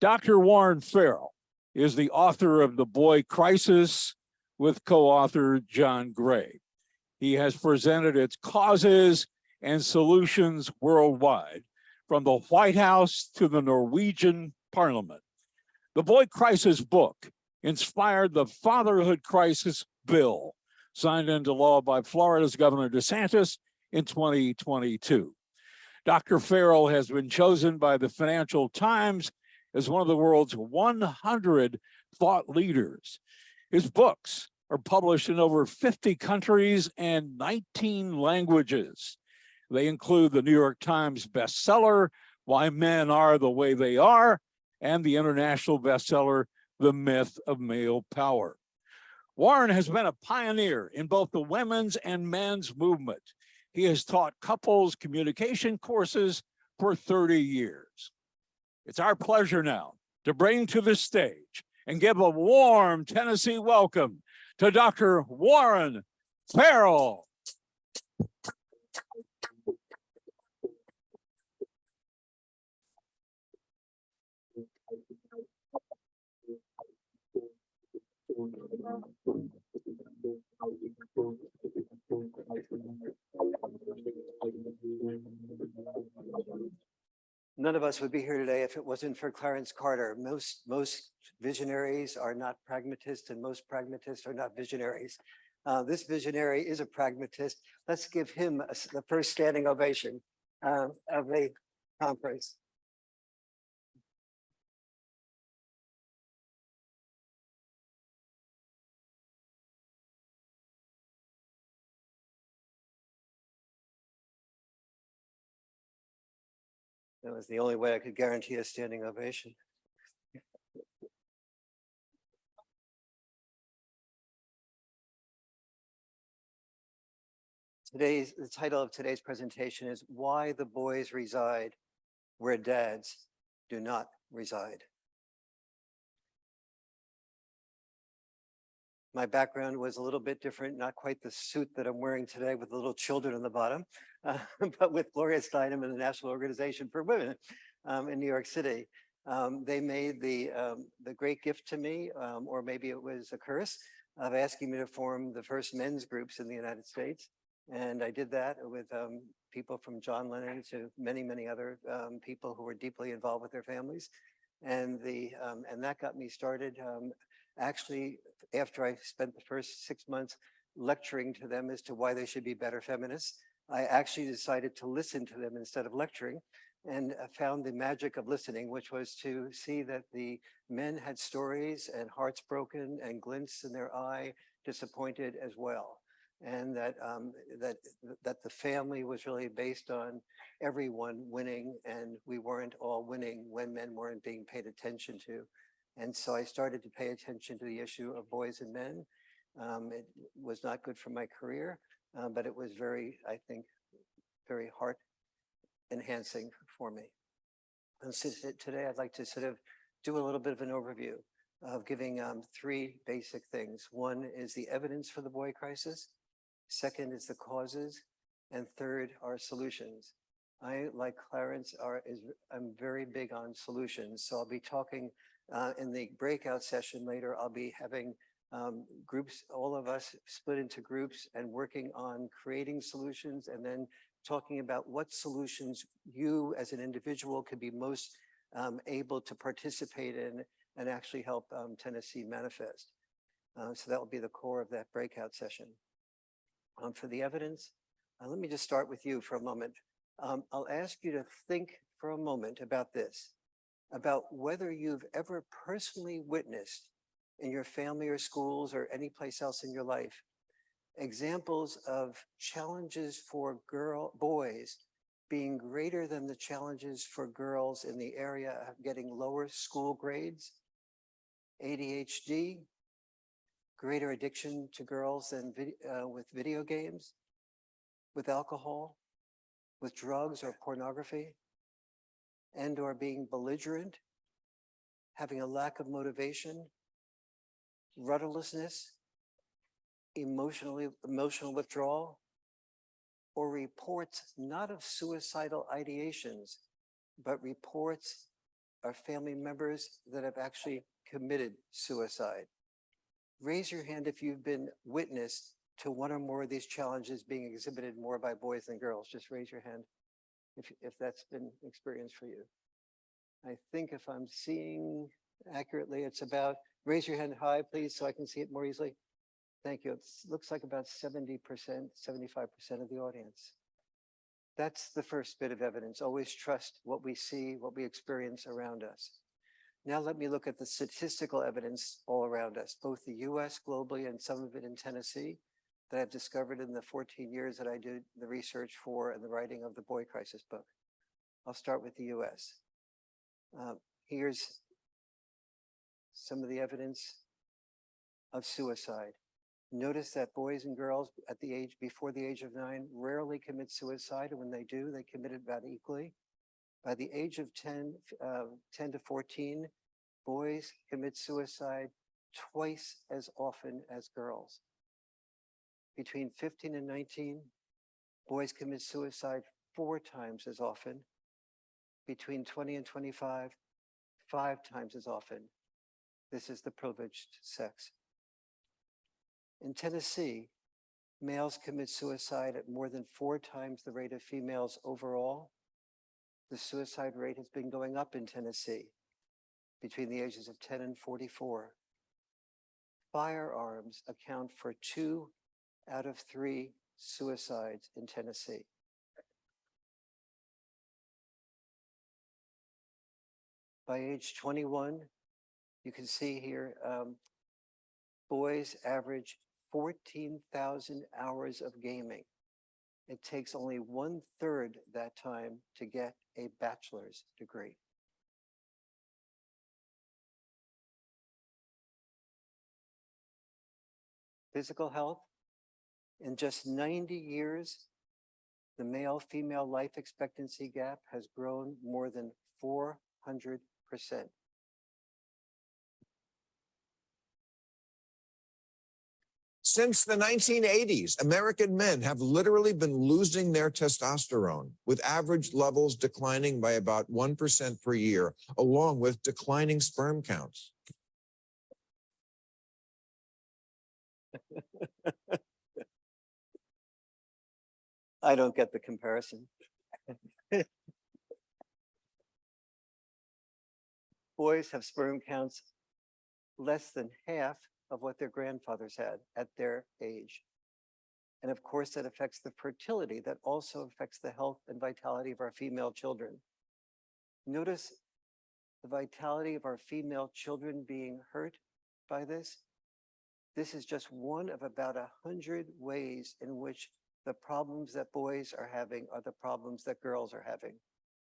Dr. Warren Farrell is the author of The Boy Crisis with co-author John Gray. He has presented its causes and solutions worldwide, from the White House to the Norwegian Parliament. The Boy Crisis book inspired the Fatherhood Crisis Bill, signed into law by Florida's Governor DeSantis in 2022. Dr. Farrell has been chosen by the Financial Times as one of the world's 100 thought leaders. His books are published in over 50 countries and 19 languages. They include the New York Times bestseller, Why Men Are the Way They Are, and the international bestseller, The Myth of Male Power. Warren has been a pioneer in both the women's and men's movement. He has taught couples communication courses for 30 years. It's our pleasure now to bring to the stage and give a warm Tennessee welcome to Dr. Warren Farrell. None of us would be here today if it wasn't for Clarence Carter. Most visionaries are not pragmatists, and most pragmatists are not visionaries. This visionary is a pragmatist. Let's give him the first standing ovation of the conference. That was the only way I could guarantee a standing ovation. The title of today's presentation is Why the Boys Reside Where Dads Do Not Reside. My background was a little bit different, not quite the suit that I'm wearing today with the little children on the bottom, but with Gloria Steinem and the National Organization for Women in New York City. They made the great gift to me, or maybe it was a curse, of asking me to form the first men's groups in the United States. And I did that with people from John Lennon to many, many other people who were deeply involved with their families. And that got me started. Actually, after I spent the first 6 months lecturing to them as to why they should be better feminists, I actually decided to listen to them instead of lecturing, and found the magic of listening, which was to see that the men had stories and hearts broken and glints in their eye, disappointed as well. And that the family was really based on everyone winning, and we weren't all winning when men weren't being paid attention to. And so I started to pay attention to the issue of boys and men. It was not good for my career, but it was very, I think, very heart enhancing for me. And so today I'd like to sort of do a little bit of an overview of giving three basic things. One is the evidence for the boy crisis. Second is the causes. And third are solutions. I, like Clarence, I'm very big on solutions. So I'll be talking in the breakout session later. I'll be having groups, all of us split into groups and working on creating solutions, and then talking about what solutions you as an individual could be most able to participate in and actually help Tennessee manifest. So that will be the core of that breakout session. For the evidence, let me just start with you for a moment. I'll ask you to think for a moment about this, about whether you've ever personally witnessed in your family or schools or any place else in your life, examples of challenges for boys being greater than the challenges for girls in the area of getting lower school grades, ADHD, greater addiction to girls than with video games, with alcohol, with drugs or pornography, and or being belligerent, having a lack of motivation, rudderlessness, emotional withdrawal, or reports not of suicidal ideations, but reports are family members that have actually committed suicide. Raise your hand if you've been witness to one or more of these challenges being exhibited more by boys than girls. Just raise your hand if that's been experienced for you. I think if I'm seeing accurately, it's about, raise your hand high, please, so I can see it more easily. Thank you. It looks like about 70%, 75% of the audience. That's the first bit of evidence. Always trust what we see, what we experience around us. Now let me look at the statistical evidence all around us, both the US globally and some of it in Tennessee that I've discovered in the 14 years that I did the research for and the writing of the Boy Crisis book. I'll start with the US. Here's some of the evidence of suicide. Notice that boys and girls at the age before the age of 9 rarely commit suicide, and when they do, they commit it about equally. By the age of 10 to 14, boys commit suicide twice as often as girls. Between 15 and 19, boys commit suicide 4 times as often. Between 20 and 25, 5 times as often. This is the privileged sex. In Tennessee, males commit suicide at more than 4 times the rate of females overall. The suicide rate has been going up in Tennessee between the ages of 10 and 44. Firearms account for 2 out of 3 suicides in Tennessee. By age 21, you can see here, boys average 14,000 hours of gaming. It takes only 1/3 that time to get a bachelor's degree. Physical health, in just 90 years, the male-female life expectancy gap has grown more than 400%. Since the 1980s, American men have literally been losing their testosterone, with average levels declining by about 1% per year, along with declining sperm counts. I don't get the comparison. Boys have sperm counts less than half of what their grandfathers had at their age. And of course, that affects the fertility. That also affects the health and vitality of our female children. Notice the vitality of our female children being hurt by this. This is just one of about 100 ways in which the problems that boys are having are the problems that girls are having.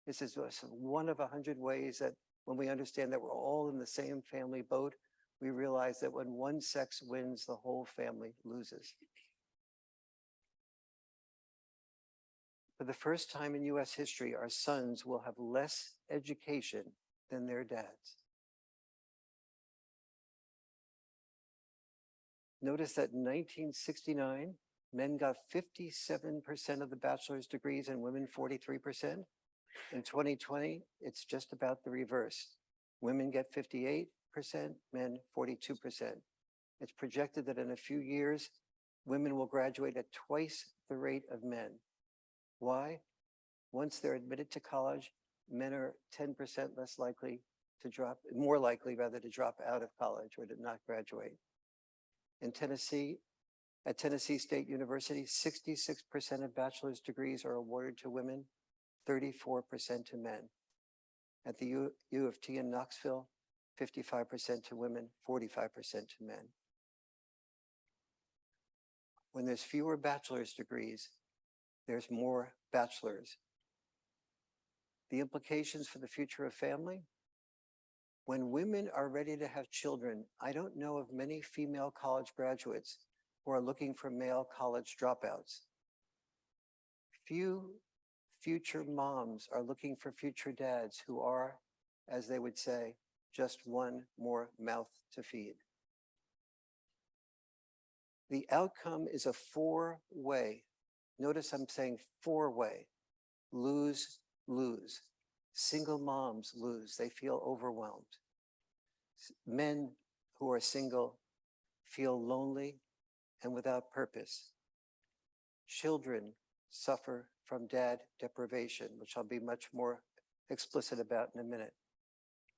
This is just one of 100 ways that when we understand that we're all in the same family boat, we realize that when one sex wins, the whole family loses. For the first time in US history, our sons will have less education than their dads. Notice that in 1969, men got 57% of the bachelor's degrees and women 43%. In 2020, it's just about the reverse. Women get 58%, men 42%. It's projected that in a few years, women will graduate at twice the rate of men. Why? Once they're admitted to college, men are 10% less likely to drop, more likely rather to drop out of college or to not graduate. In Tennessee, at Tennessee State University, 66% of bachelor's degrees are awarded to women, 34% to men. At the U of T in Knoxville, 55% to women, 45% to men. When there's fewer bachelor's degrees, there's more bachelors. The implications for the future of family? When women are ready to have children, I don't know of many female college graduates who are looking for male college dropouts. Few future moms are looking for future dads who are, as they would say, just one more mouth to feed. The outcome is a 4-way. Notice I'm saying 4-way. Lose, lose. Single moms lose, they feel overwhelmed. Men who are single feel lonely and without purpose. Children suffer from dad deprivation, which I'll be much more explicit about in a minute.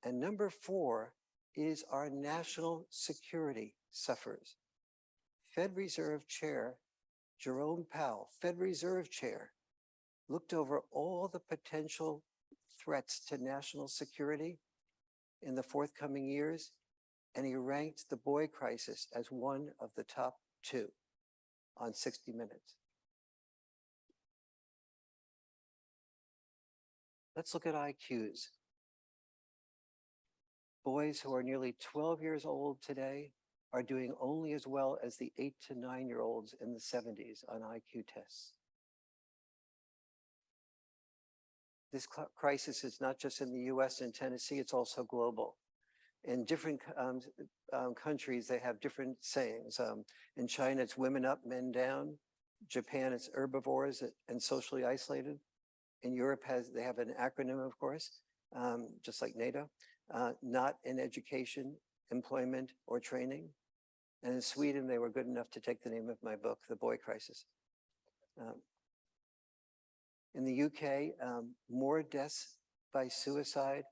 And number 4 is our national security suffers. Fed Reserve Chair Jerome Powell, Fed Reserve Chair, looked over all the potential threats to national security in the forthcoming years, and he ranked the boy crisis as one of the top 2 on 60 Minutes. Let's look at IQs. Boys who are nearly 12 years old today are doing only as well as the 8 to 9-year-olds in the 70s on IQ tests. This crisis is not just in the US and Tennessee, it's also global. In different countries, they have different sayings. In China, it's women up, men down. Japan, it's herbivores and socially isolated. In Europe, they have an acronym, of course, just like NATO, not in education, employment, or training. And in Sweden, they were good enough to take the name of my book, The Boy Crisis. In the UK, more deaths by suicide.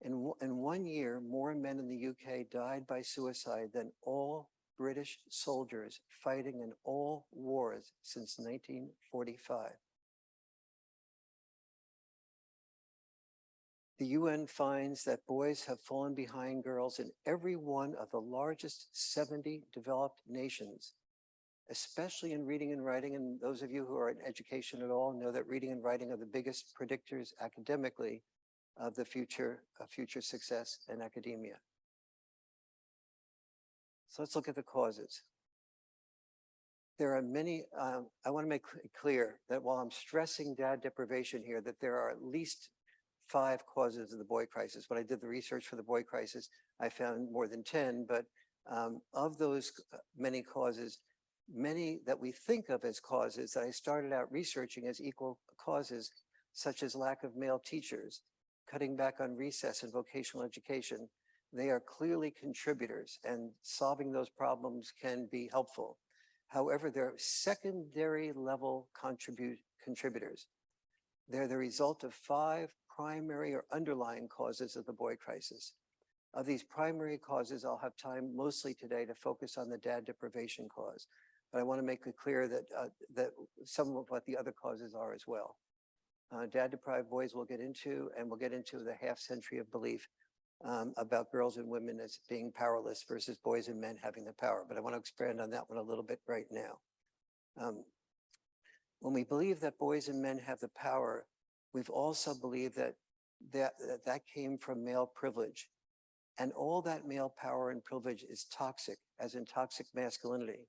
In 1 year, more men in the UK died by suicide than all British soldiers fighting in all wars since 1945. The UN finds that boys have fallen behind girls in every one of the largest 70 developed nations, especially in reading and writing. And those of you who are in education at all know that reading and writing are the biggest predictors academically of the future success in academia. So let's look at the causes. There are many, I want to make clear that while I'm stressing dad deprivation here, that there are at least 5 causes of the boy crisis. When I did the research for the boy crisis, I found more than 10, but of those many causes, many that we think of as causes that I started out researching as equal causes, such as lack of male teachers, cutting back on recess and vocational education, they are clearly contributors, and solving those problems can be helpful. However, they're secondary level contributors. They're the result of 5 primary or underlying causes of the boy crisis. Of these primary causes, I'll have time mostly today to focus on the dad deprivation cause, but I want to make it clear that, that some of what the other causes are as well. Dad deprived boys we'll get into, and we'll get into the half-century of belief about girls and women as being powerless versus boys and men having the power. But I want to expand on that one a little bit right now. When we believe that boys and men have the power, we've also believed that came from male privilege. And all that male power and privilege is toxic, as in toxic masculinity.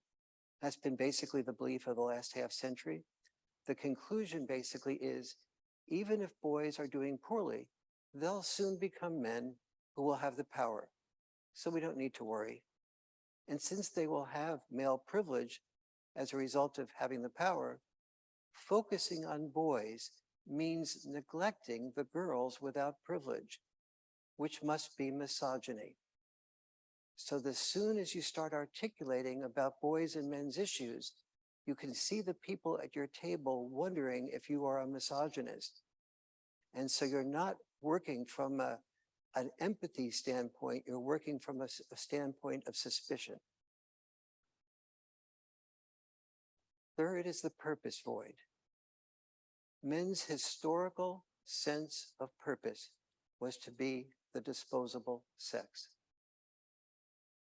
That's been basically the belief of the last half century. The conclusion basically is, even if boys are doing poorly, they'll soon become men who will have the power. So we don't need to worry. And since they will have male privilege as a result of having the power, focusing on boys means neglecting the girls without privilege, which must be misogyny. So as soon as you start articulating about boys and men's issues, you can see the people at your table wondering if you are a misogynist. And so you're not working from an empathy standpoint, you're working from a standpoint of suspicion. Third is the purpose void. Men's historical sense of purpose was to be the disposable sex.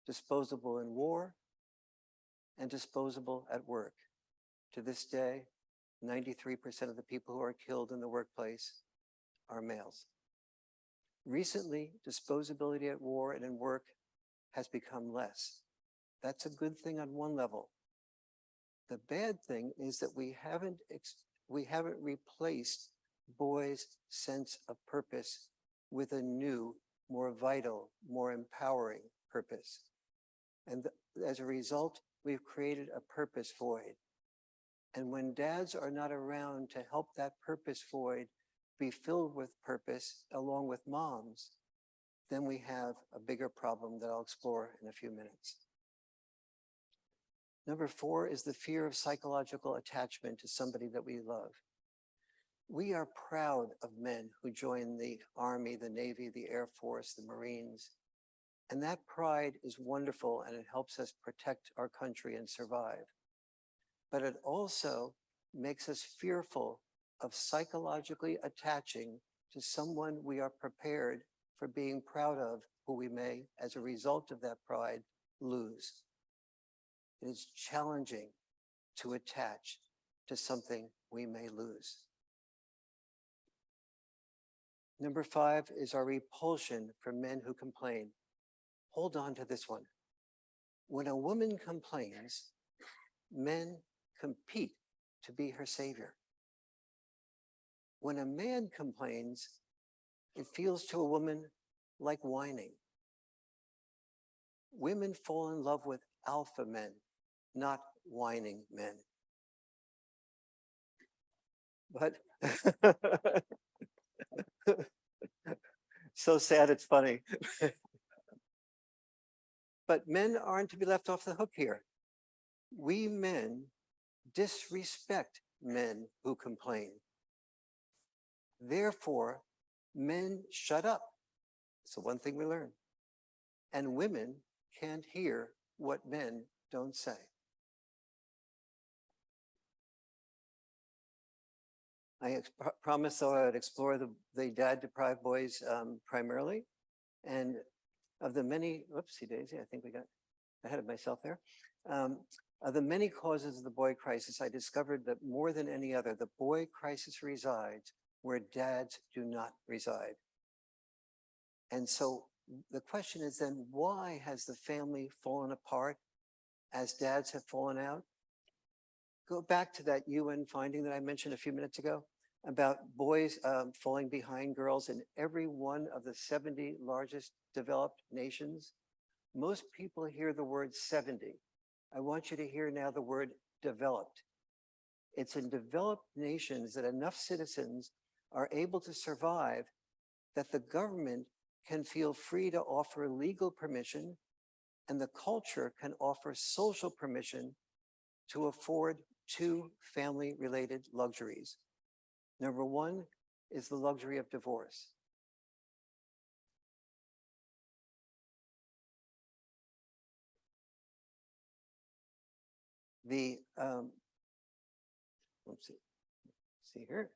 Disposable in war and disposable at work. To this day, 93% of the people who are killed in the workplace are males. Recently, disposability at war and in work has become less. That's a good thing on one level. The bad thing is that we haven't replaced boys' sense of purpose with a new, more vital, more empowering purpose. And as a result, we've created a purpose void. And when dads are not around to help that purpose void be filled with purpose along with moms, then we have a bigger problem that I'll explore in a few minutes. Number 4 is the fear of psychological attachment to somebody that we love. We are proud of men who join the Army, the Navy, the Air Force, the Marines. And that pride is wonderful and it helps us protect our country and survive. But it also makes us fearful of psychologically attaching to someone we are prepared for being proud of, who we may, as a result of that pride, lose. It is challenging to attach to something we may lose. Number 5 is our repulsion for men who complain. Hold on to this one. When a woman complains, men compete to be her savior. When a man complains, it feels to a woman like whining. Women fall in love with alpha men, not whining men. But so sad it's funny. But men aren't to be left off the hook here. We men disrespect men who complain. Therefore, men shut up. It's the one thing we learn. And women can't hear what men don't say. I promised, though, I would explore the dad-deprived boys primarily. And of the many, whoopsie daisy, I think we got ahead of myself there. Of the many causes of the boy crisis, I discovered that more than any other, the boy crisis resides where dads do not reside. And so the question is then, why has the family fallen apart as dads have fallen out? Go back to that UN finding that I mentioned a few minutes ago about boys falling behind girls in every one of the 70 largest developed nations. Most people hear the word 70. I want you to hear now the word developed. It's in developed nations that enough citizens are able to survive that the government can feel free to offer legal permission and the culture can offer social permission to afford 2 family-related luxuries. Number 1 is the luxury of divorce. Let's see here.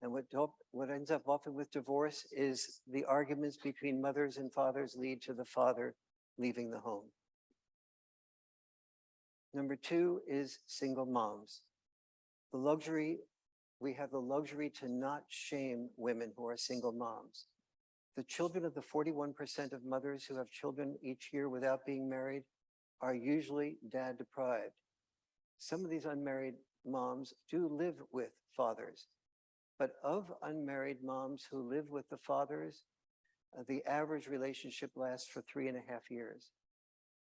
And what ends up often with divorce is the arguments between mothers and fathers lead to the father leaving the home. Number 2 is single moms. We have the luxury to not shame women who are single moms. The children of the 41% of mothers who have children each year without being married are usually dad deprived. Some of these unmarried moms do live with fathers, but of unmarried moms who live with the fathers, the average relationship lasts for 3.5 years.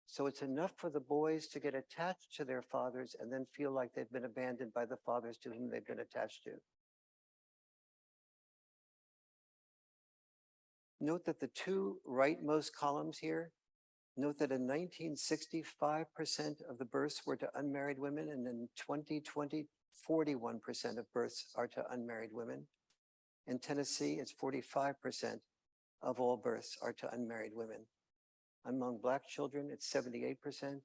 So it's enough for the boys to get attached to their fathers and then feel like they've been abandoned by the fathers to whom they've been attached to. Note that the 2 rightmost columns here, note that in 1960, 5% of the births were to unmarried women, and in 2020, 41% of births are to unmarried women. In Tennessee, it's 45% of all births are to unmarried women. Among Black children, it's 78%.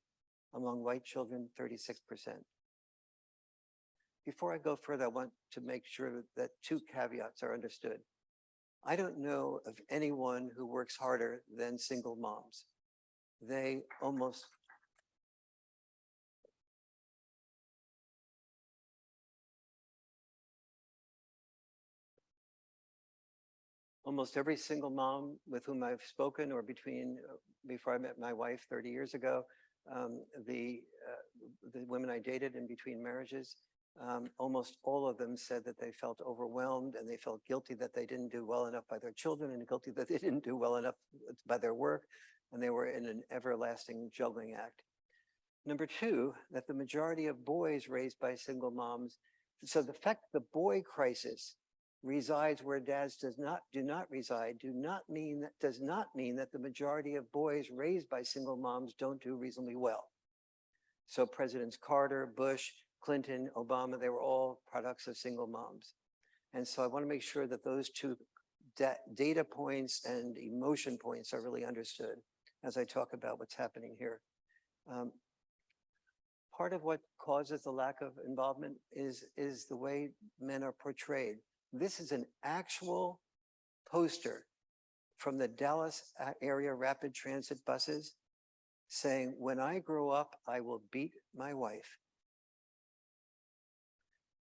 Among white children, 36%. Before I go further, I want to make sure that 2 caveats are understood. I don't know of anyone who works harder than single moms. They almost every single mom with whom I've spoken or before I met my wife 30 years ago, the women I dated in between marriages, almost all of them said that they felt overwhelmed and they felt guilty that they didn't do well enough by their children and guilty that they didn't do well enough by their work. And they were in an everlasting juggling act. Number two, that the majority of boys raised by single moms. So the fact the boy crisis resides where dads do not reside, does not mean that the majority of boys raised by single moms don't do reasonably well. So Presidents Carter, Bush, Clinton, Obama, they were all products of single moms. And so I want to make sure that those two data points and emotion points are really understood as I talk about what's happening here. Part of what causes the lack of involvement is the way men are portrayed. This is an actual poster from the Dallas area rapid transit buses saying, "When I grow up, I will beat my wife."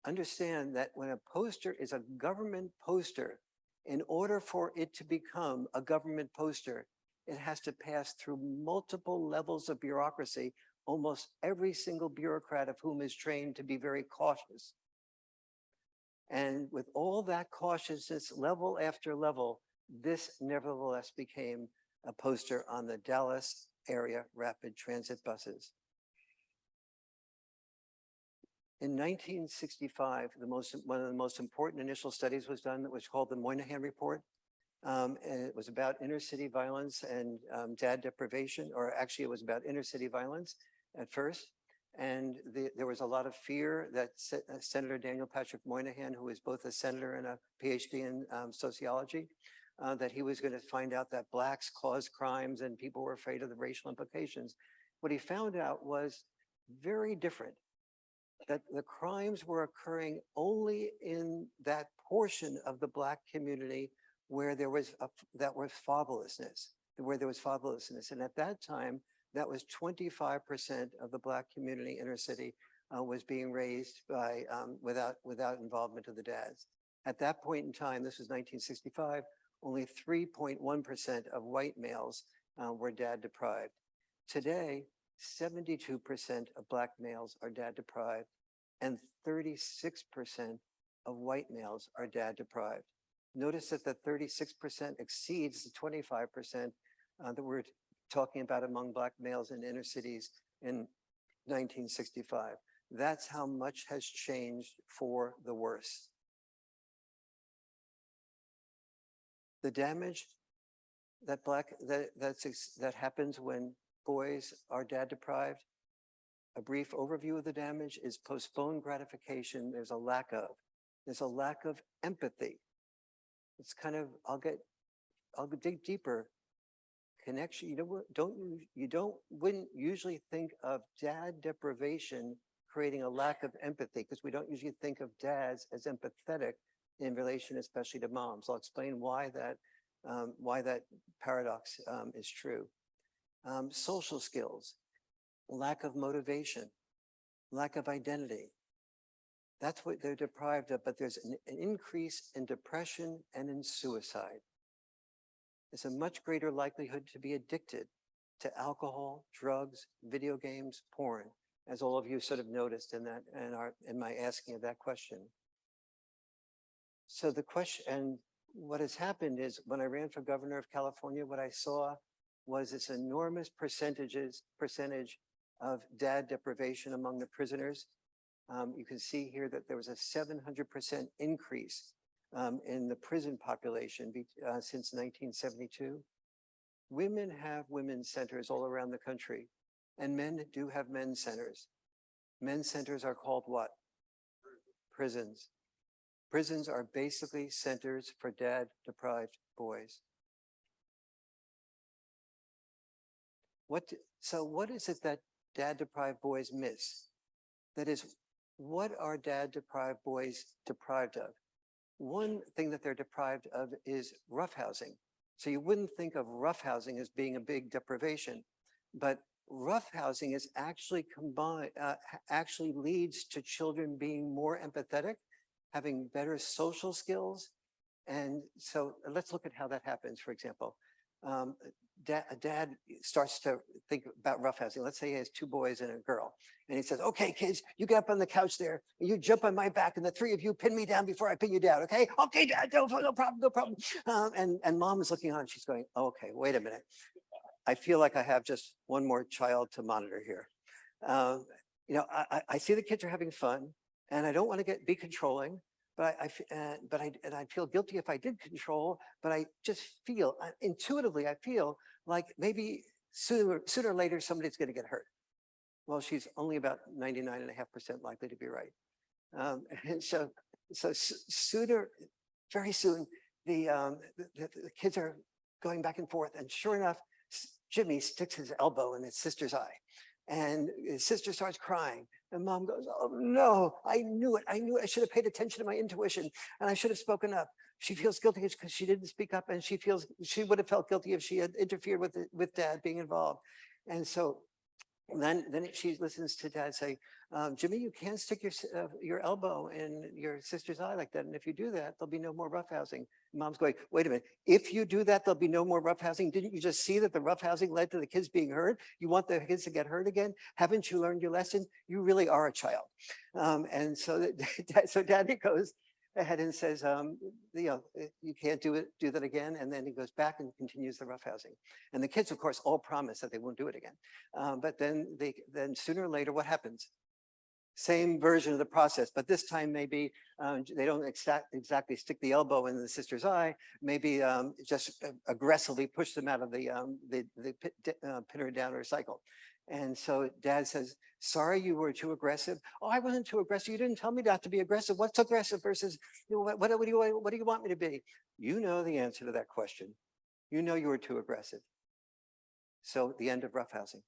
Understand that when a poster is a government poster, in order for it to become a government poster, it has to pass through multiple levels of bureaucracy, almost every single bureaucrat of whom is trained to be very cautious. And with all that cautiousness, level after level, this nevertheless became a poster on the Dallas area rapid transit buses. In 1965, one of the most important initial studies was done that was called the Moynihan Report. And it was about inner city violence and dad deprivation, or actually it was about inner city violence at first. And there was a lot of fear that Senator Daniel Patrick Moynihan, who is both a senator and a PhD in sociology, that he was going to find out that blacks caused crimes and people were afraid of the racial implications. What he found out was very different, that the crimes were occurring only in that portion of the black community where there was fatherlessness. And at that time, that was 25% of the black community inner city was being raised by without involvement of the dads. At that point in time, this was 1965, only 3.1% of white males were dad deprived. Today, 72% of black males are dad deprived, and 36% of white males are dad deprived. Notice that the 36% exceeds the 25% that we're talking about among black males in inner cities in 1965. That's how much has changed for the worse. The damage that happens when boys are dad deprived, a brief overview of the damage is postponed gratification. There's a lack of empathy. It's kind of, I'll dig deeper. Connection, wouldn't usually think of dad deprivation creating a lack of empathy, because we don't usually think of dads as empathetic in relation, especially to moms. I'll explain why that paradox is true. Social skills, lack of motivation, lack of identity. That's what they're deprived of, but there's an increase in depression and in suicide. There's a much greater likelihood to be addicted to alcohol, drugs, video games, porn, as all of you sort of noticed in my asking of that question. So the question, and what has happened is when I ran for governor of California, what I saw was this enormous percentage of dad deprivation among the prisoners. You can see here that there was a 700% increase in the prison population since 1972. Women have women's centers all around the country, and men do have men's centers. Men's centers are called what? Prisons. Prisons are basically centers for dad-deprived boys. So what is it that dad-deprived boys miss? That is, what are dad-deprived boys deprived of? One thing that they're deprived of is roughhousing. So you wouldn't think of roughhousing as being a big deprivation, but roughhousing is actually actually leads to children being more empathetic, having better social skills. And so let's look at how that happens. For example, a dad starts to think about roughhousing. Let's say he has two boys and a girl. And he says, "Okay, kids, you get up on the couch there, and you jump on my back, and the three of you pin me down before I pin you down, okay? Okay, Dad, no problem. And mom is looking on, and she's going, "Okay, wait a minute. I feel like I have just one more child to monitor here." I see the kids are having fun, and I don't want to be controlling, but I feel guilty if I did control, but I just feel intuitively, I feel like maybe sooner or later somebody's going to get hurt. Well, she's only about 99.5% likely to be right. And so sooner, very soon, the kids are going back and forth, and sure enough, Jimmy sticks his elbow in his sister's eye, and his sister starts crying, and mom goes, "Oh no, I knew it. I should have paid attention to my intuition, and I should have spoken up." She feels guilty because she didn't speak up, and she would have felt guilty if she had interfered with dad being involved. And so then she listens to dad say, "Jimmy, you can't stick your elbow in your sister's eye like that. And if you do that, there'll be no more roughhousing." Mom's going, "Wait a minute. If you do that, there'll be no more roughhousing. Didn't you just see that the roughhousing led to the kids being hurt? You want the kids to get hurt again? Haven't you learned your lesson? You really are a child." And so, daddy goes ahead and says, "You can't do that again." And then he goes back and continues the roughhousing. And the kids, of course, all promise that they won't do it again. But then sooner or later, what happens? Same version of the process, but this time maybe they don't exactly stick the elbow in the sister's eye, maybe just aggressively push them out of the pinner downer cycle. And so dad says, "Sorry, you were too aggressive." "Oh, I wasn't too aggressive. You didn't tell me not to be aggressive. What's aggressive versus, what do you want me to be?" You know the answer to that question. You know you were too aggressive. So the end of roughhousing.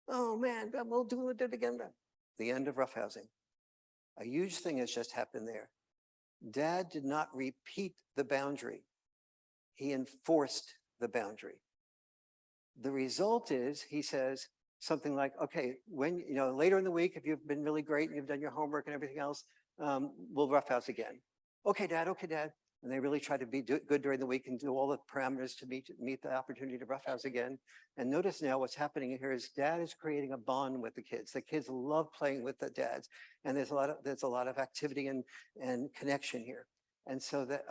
"Oh man, we'll do it again." The end of roughhousing. A huge thing has just happened there. Dad did not repeat the boundary. He enforced the boundary. The result is, he says something like, "Okay, when, later in the week, if you've been really great and you've done your homework and everything else, we'll roughhouse again." "Okay, dad. Okay, dad." And they really try to be good during the week and do all the parameters to meet the opportunity to roughhouse again. And notice now what's happening here is dad is creating a bond with the kids. The kids love playing with the dads, and there's a lot of activity and connection here. And so that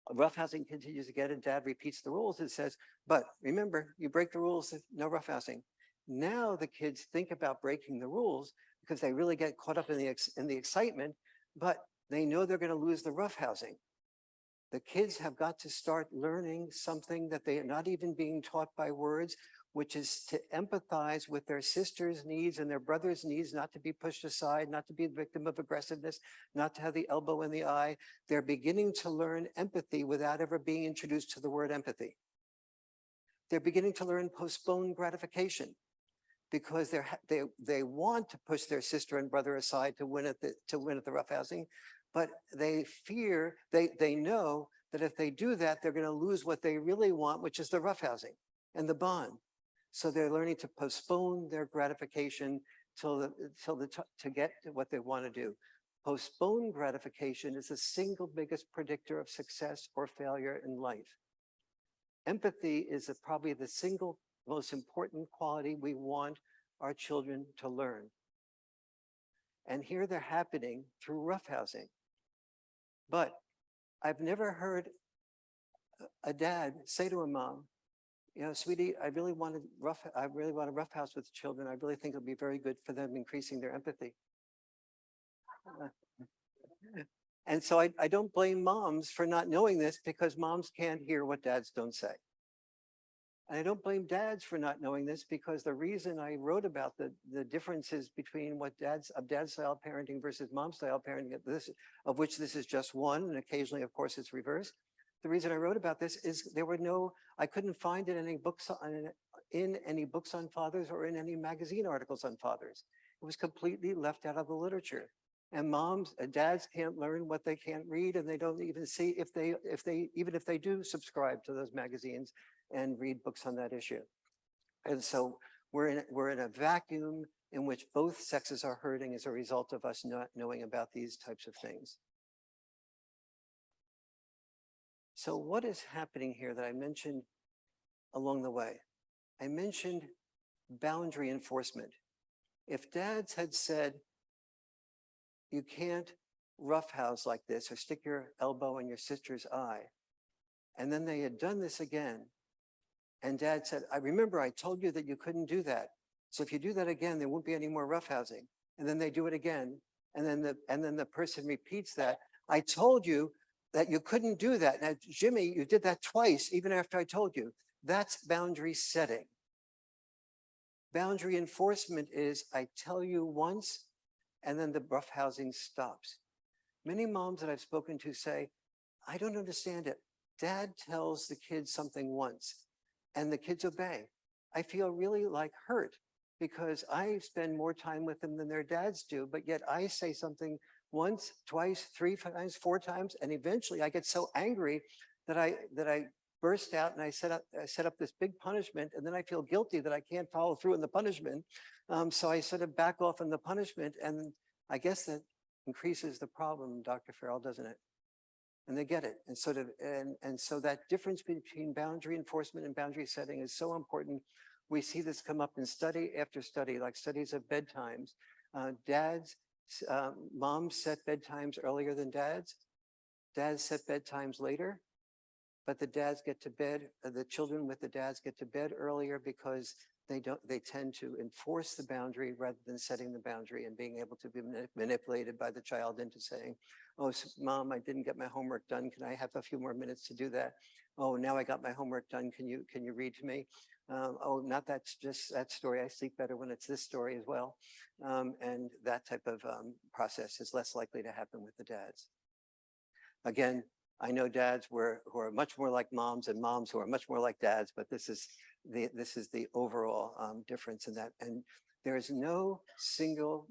roughhousing continues again, and dad repeats the rules and says, "But remember, you break the rules, no roughhousing." Now the kids think about breaking the rules because they really get caught up in the excitement, but they know they're going to lose the roughhousing. The kids have got to start learning something that they are not even being taught by words, which is to empathize with their sister's needs and their brother's needs, not to be pushed aside, not to be the victim of aggressiveness, not to have the elbow in the eye. They're beginning to learn empathy without ever being introduced to the word empathy. They're beginning to learn postponed gratification because they want to push their sister and brother aside to win at the roughhousing, but they fear, they know that if they do that, they're going to lose what they really want, which is the roughhousing and the bond. So they're learning to postpone their gratification to get to what they want to do. Postponed gratification is the single biggest predictor of success or failure in life. Empathy is probably the single most important quality we want our children to learn. And here they're happening through roughhousing. But I've never heard a dad say to a mom, "Sweetie, I really want to roughhouse with children. I really think it'll be very good for them, increasing their empathy." And so I don't blame moms for not knowing this, because moms can't hear what dads don't say. And I don't blame dads for not knowing this, because the reason I wrote about the differences between dad style parenting versus mom style parenting, of which this is just one, and occasionally, of course, it's reversed. The reason I wrote about this is I couldn't find it in any books on fathers or in any magazine articles on fathers. It was completely left out of the literature. And dads can't learn what they can't read, and they don't even see even if they do subscribe to those magazines and read books on that issue. And so we're in a vacuum in which both sexes are hurting as a result of us not knowing about these types of things. So what is happening here that I mentioned along the way? I mentioned boundary enforcement. If dads had said, "You can't roughhouse like this or stick your elbow in your sister's eye," and then they had done this again, and dad said, "I remember I told you that you couldn't do that. So if you do that again, there won't be any more roughhousing. And then they do it again. And then the person repeats that. I told you that you couldn't do that. Now, Jimmy, you did that twice, even after I told you. That's boundary setting. Boundary enforcement is I tell you once, and then the roughhousing stops. Many moms that I've spoken to say, I don't understand it. Dad tells the kids something once, and the kids obey. I feel really like hurt because I spend more time with them than their dads do, but yet I say something once, twice, 3 times, 4 times, and eventually I get so angry that I burst out and I set up this big punishment, and then I feel guilty that I can't follow through on the punishment. So I sort of back off on the punishment, and I guess that increases the problem, Dr. Farrell, doesn't it? And they get it. And sort of, and so that difference between boundary enforcement and boundary setting is so important. We see this come up in study after study, like studies of bedtimes. Moms set bedtimes earlier than dads. Dads set bedtimes later, but the dads get to bed, the children with the dads get to bed earlier because they tend to enforce the boundary rather than setting the boundary and being able to be manipulated by the child into saying, oh, mom, I didn't get my homework done. Can I have a few more minutes to do that? Oh, now I got my homework done. Can you read to me? Oh, not that's just that story. I sleep better when it's this story as well. And that type of process is less likely to happen with the dads. Again, I know dads who are much more like moms and moms who are much more like dads, but this is the overall difference in that. And there is no single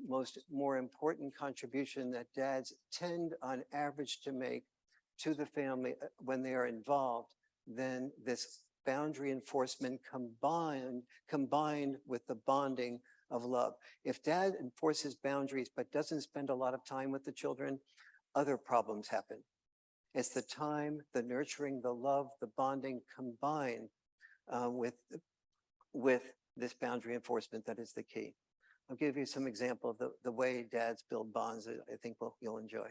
more important contribution that dads tend on average to make to the family when they are involved than this boundary enforcement combined with the bonding of love. If dad enforces boundaries but doesn't spend a lot of time with the children, other problems happen. It's the time, the nurturing, the love, the bonding combined with this boundary enforcement that is the key. I'll give you some example of the way dads build bonds that I think you'll enjoy.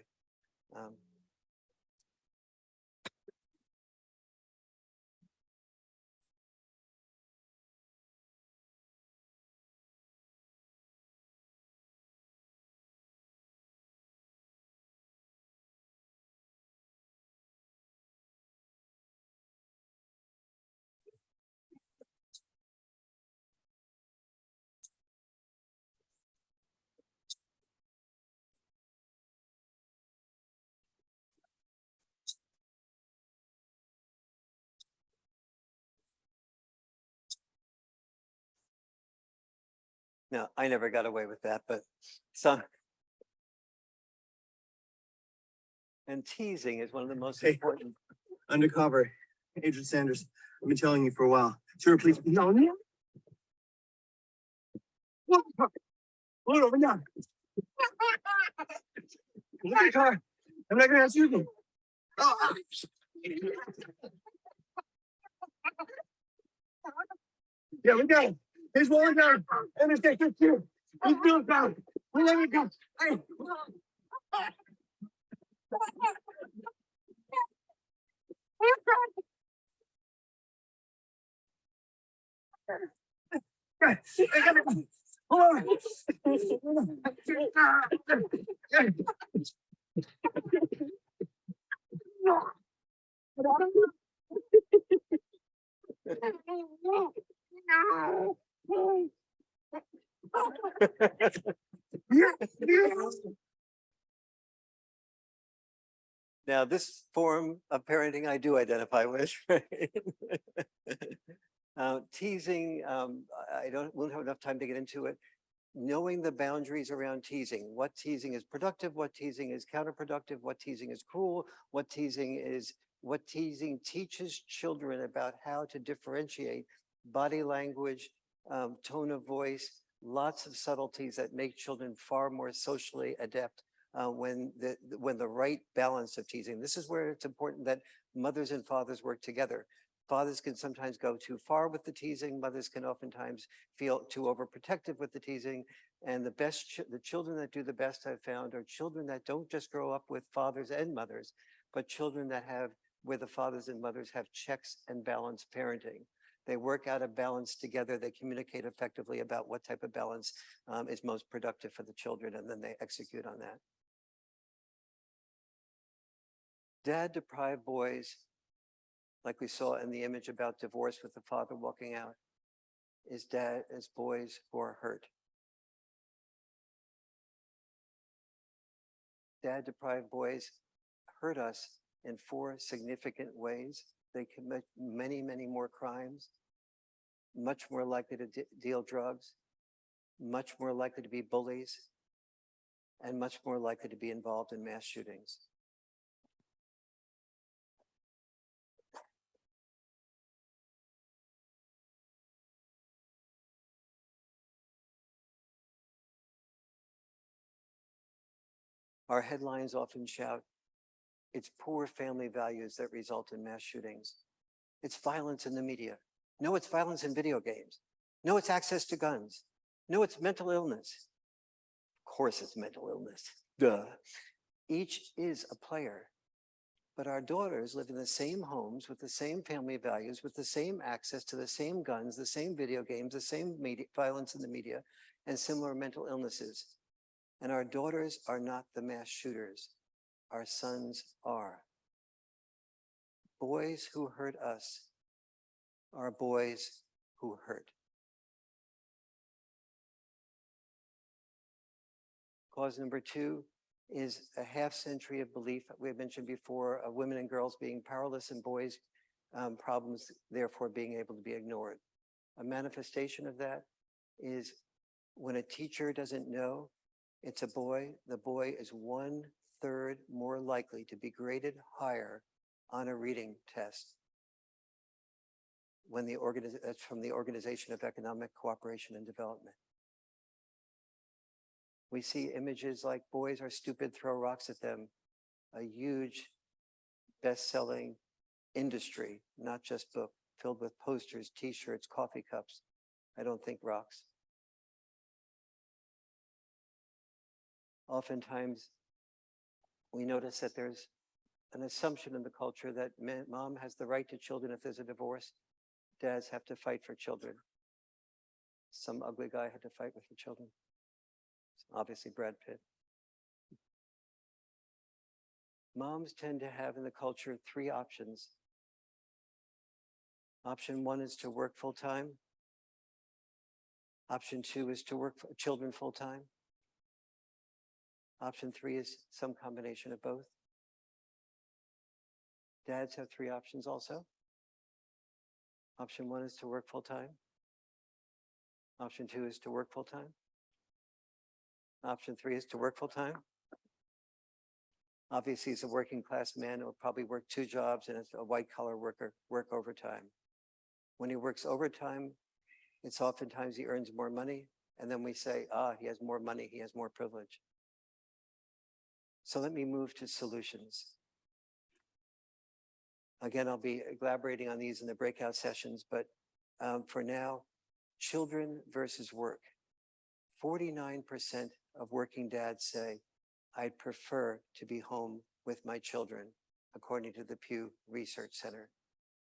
No, I never got away with that, but some. And teasing is one of the most important. Undercover, Agent Sanders. I've been telling you for a while. Sir, please. No. What? Hold over now. Look at the car. I'm not gonna ask you anything. Oh. Yeah, we got it. Here's what we're doing. And it's just you. He's doing bad. We let it go. Hey. Now, this form of parenting I do identify with. Teasing, won't have enough time to get into it. Knowing the boundaries around teasing, what teasing is productive, what teasing is counterproductive, what teasing is cruel, what teasing teaches children about how to differentiate body language, tone of voice, lots of subtleties that make children far more socially adept when the right balance of teasing. This is where it's important that mothers and fathers work together. Fathers can sometimes go too far with the teasing. Mothers can oftentimes feel too overprotective with the teasing. And the children that do the best I've found are children that don't just grow up with fathers and mothers, but children that where the fathers and mothers have checks and balance parenting. They work out a balance together. They communicate effectively about what type of balance is most productive for the children, and then they execute on that. Dad-deprived boys, like we saw in the image about divorce with the father walking out, is boys who are hurt. Dad-deprived boys hurt us in 4 significant ways. They commit many, many more crimes, much more likely to deal drugs, much more likely to be bullies, and much more likely to be involved in mass shootings. Our headlines often shout, it's poor family values that result in mass shootings. It's violence in the media. No, it's violence in video games. No, it's access to guns. No, it's mental illness. Of course it's mental illness. Duh. Each is a player. But our daughters live in the same homes with the same family values, with the same access to the same guns, the same video games, the same violence in the media, and similar mental illnesses. And our daughters are not the mass shooters. Our sons are. Boys who hurt us are boys who hurt. Cause number 2 is a half century of belief we have mentioned before of women and girls being powerless and boys' problems therefore being able to be ignored. A manifestation of that is when a teacher doesn't know it's a boy, the boy is 1/3 more likely to be graded higher on a reading test. That's from the Organization of Economic Cooperation and Development. We see images like boys are stupid, throw rocks at them, a huge best-selling industry, not just book, filled with posters, t-shirts, coffee cups. I don't think rocks. Oftentimes, we notice that there's an assumption in the culture that mom has the right to children if there's a divorce. Dads have to fight for children. Some ugly guy had to fight with the children. Obviously Brad Pitt. Moms tend to have in the culture 3 options. Option 1 is to work full-time. Option 2 is to work for children full-time. Option 3 is some combination of both. Dads have 3 options also. Option 1 is to work full-time. Option 2 is to work full-time. Option 3 is to work full-time. Obviously, he's a working class man who will probably work 2 jobs and as a white-collar worker, work overtime. When he works overtime, it's oftentimes he earns more money. And then we say, he has more money, he has more privilege. So let me move to solutions. Again, I'll be elaborating on these in the breakout sessions, but for now, children versus work. 49% of working dads say, I'd prefer to be home with my children, according to the Pew Research Center.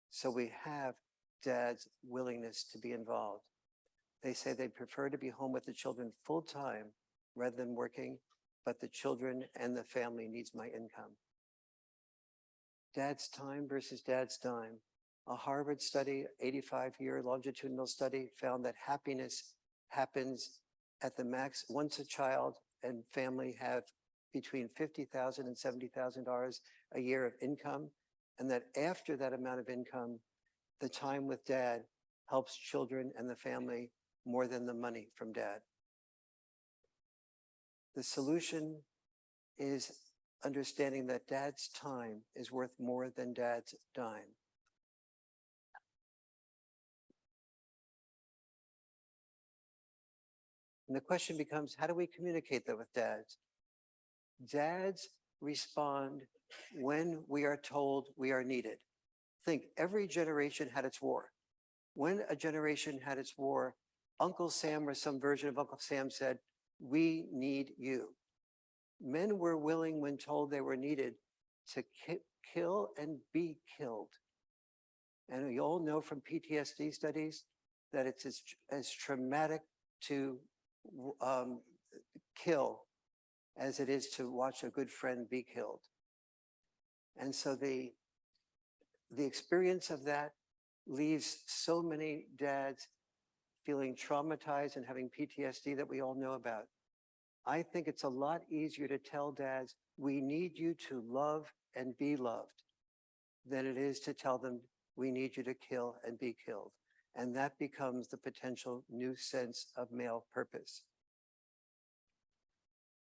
So we have dads' willingness to be involved. They say they'd prefer to be home with the children full-time rather than working, but the children and the family needs my income. Dad's time versus dad's dime. A Harvard study, 85-year longitudinal study, found that happiness happens at the max once a child and family have between $50,000 and $70,000 a year of income, and that after that amount of income, the time with dad helps children and the family more than the money from dad. The solution is understanding that dad's time is worth more than dad's dime. And the question becomes, how do we communicate that with dads? Dads respond when we are told we are needed. Think, every generation had its war. When a generation had its war, Uncle Sam or some version of Uncle Sam said, we need you. Men were willing, when told they were needed, to kill and be killed. And we all know from PTSD studies that it's as traumatic to kill as it is to watch a good friend be killed. And so the experience of that leaves so many dads feeling traumatized and having PTSD that we all know about. I think it's a lot easier to tell dads, we need you to love and be loved, than it is to tell them, we need you to kill and be killed. And that becomes the potential new sense of male purpose.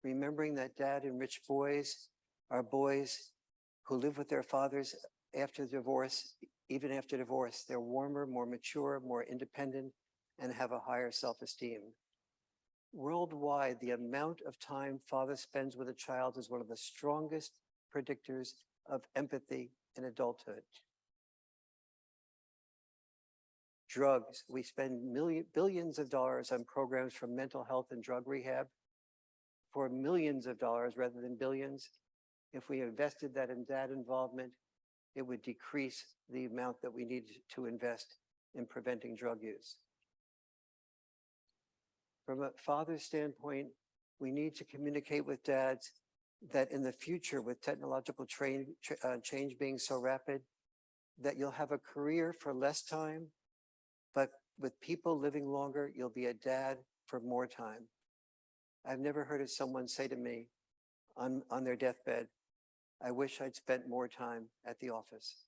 Remembering that dad and rich boys are boys who live with their fathers after divorce. Even after divorce, they're warmer, more mature, more independent, and have a higher self-esteem. Worldwide, the amount of time father spends with a child is one of the strongest predictors of empathy in adulthood. Drugs, we spend billions of dollars on programs for mental health and drug rehab for millions of dollars rather than billions. If we invested that in dad involvement, it would decrease the amount that we need to invest in preventing drug use. From a father's standpoint, we need to communicate with dads that in the future, with technological change being so rapid, that you'll have a career for less time, but with people living longer, you'll be a dad for more time. I've never heard of someone say to me on their deathbed, I wish I'd spent more time at the office.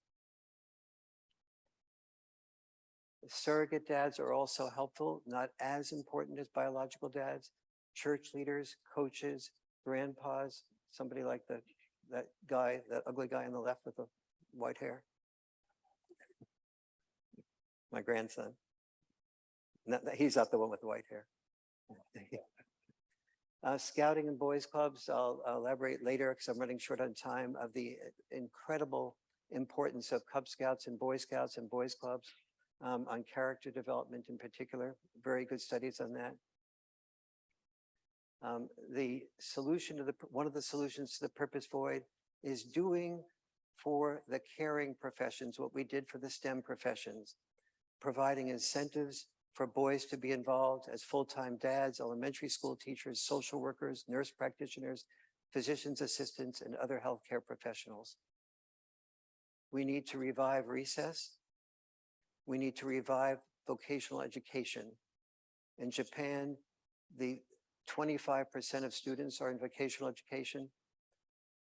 Surrogate dads are also helpful, not as important as biological dads. Church leaders, coaches, grandpas, somebody like that ugly guy on the left with the white hair. My grandson. He's not the one with the white hair. Scouting and boys clubs, I'll elaborate later because I'm running short on time, of the incredible importance of Cub Scouts and Boy Scouts and boys clubs on character development in particular. Very good studies on that. The solution to one of the solutions to the purpose void is doing for the caring professions what we did for the STEM professions, providing incentives for boys to be involved as full-time dads, elementary school teachers, social workers, nurse practitioners, physician's assistants, and other healthcare professionals. We need to revive recess. We need to revive vocational education. In Japan, the 25% of students are in vocational education,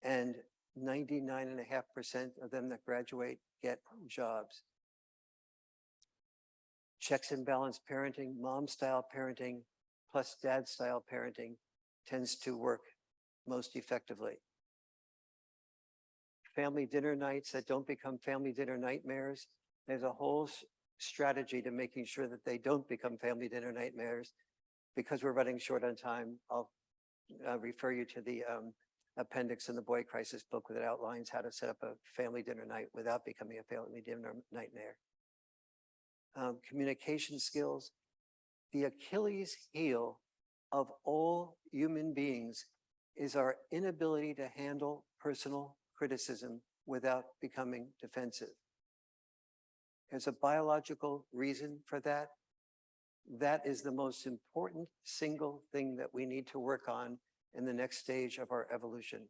and 99.5% of them that graduate get jobs. Checks and balance parenting, mom-style parenting, plus dad-style parenting tends to work most effectively. Family dinner nights that don't become family dinner nightmares. There's a whole strategy to making sure that they don't become family dinner nightmares. Because we're running short on time, I'll refer you to the appendix in the Boy Crisis book that outlines how to set up a family dinner night without becoming a family dinner nightmare. Communication skills. The Achilles heel of all human beings is our inability to handle personal criticism without becoming defensive. There's a biological reason for that. That is the most important single thing that we need to work on in the next stage of our evolution.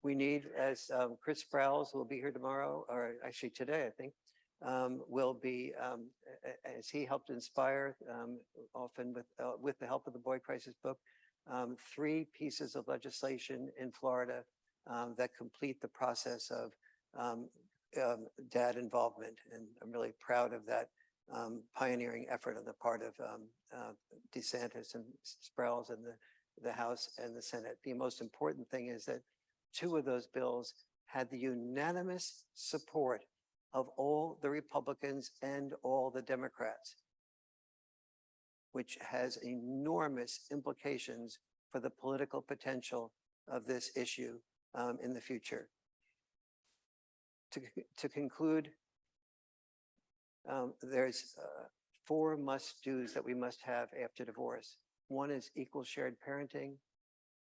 We need, as Chris Sprowls will be here tomorrow, or actually today, I think, will be, as he helped inspire, often with the help of the Boy Crisis book, 3 pieces of legislation in Florida that complete the process of dad involvement. And I'm really proud of that pioneering effort on the part of DeSantis and Sprowls in the House and the Senate. The most important thing is that 2 of those bills had the unanimous support of all the Republicans and all the Democrats, which has enormous implications for the political potential of this issue in the future. To conclude, there's 4 must-dos that we must have after divorce. 1 is equal shared parenting.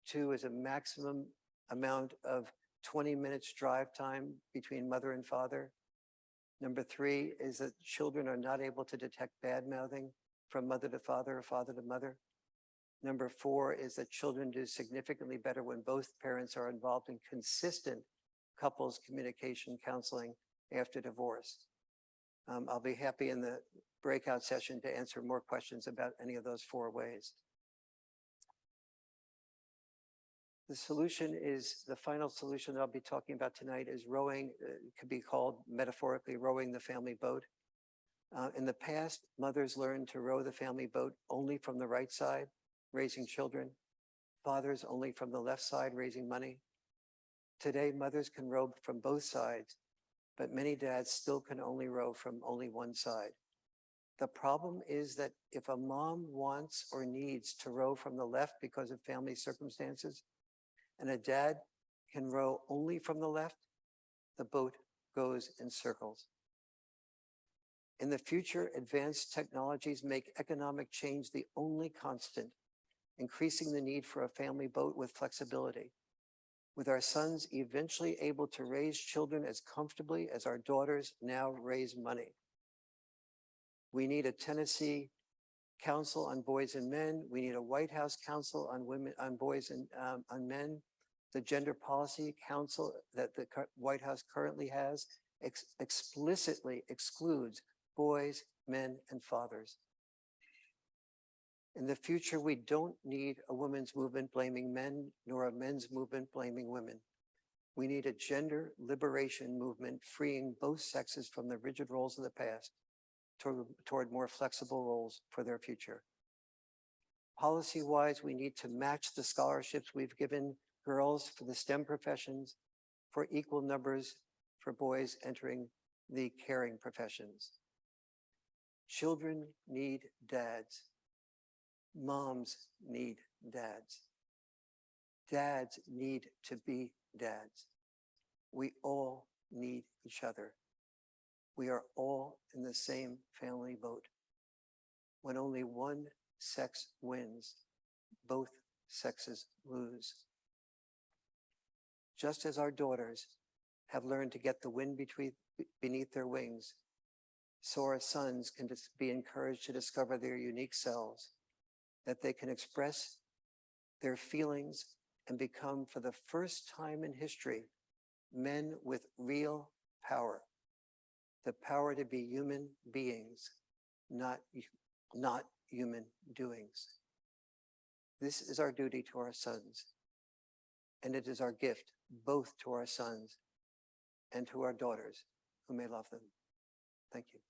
2 is a maximum amount of 20 minutes drive time between mother and father. Number 3 is that children are not able to detect bad mouthing from mother to father or father to mother. Number 4 is that children do significantly better when both parents are involved in consistent couples communication counseling after divorce. I'll be happy in the breakout session to answer more questions about any of those 4 ways. The solution is, the final solution that I'll be talking about tonight is rowing. It could be called metaphorically rowing the family boat. In the past, mothers learned to row the family boat only from the right side, raising children. Fathers only from the left side, raising money. Today, mothers can row from both sides, but many dads still can only row from only one side. The problem is that if a mom wants or needs to row from the left because of family circumstances, and a dad can row only from the left, the boat goes in circles. In the future, advanced technologies make economic change the only constant, increasing the need for a family boat with flexibility, with our sons eventually able to raise children as comfortably as our daughters now raise money. We need a Tennessee Council on Boys and Men. We need a White House Council on Women, on Boys and on Men. The Gender Policy Council that the White House currently has explicitly excludes boys, men, and fathers. In the future, we don't need a women's movement blaming men, nor a men's movement blaming women. We need a gender liberation movement freeing both sexes from the rigid roles of the past toward more flexible roles for their future. Policy-wise, we need to match the scholarships we've given girls for the STEM professions for equal numbers for boys entering the caring professions. Children need dads. Moms need dads. Dads need to be dads. We all need each other. We are all in the same family boat. When only one sex wins, both sexes lose. Just as our daughters have learned to get the wind beneath their wings, so our sons can be encouraged to discover their unique selves, that they can express their feelings and become, for the first time in history, men with real power. The power to be human beings, not human doings. This is our duty to our sons, and it is our gift both to our sons and to our daughters who may love them. Thank you.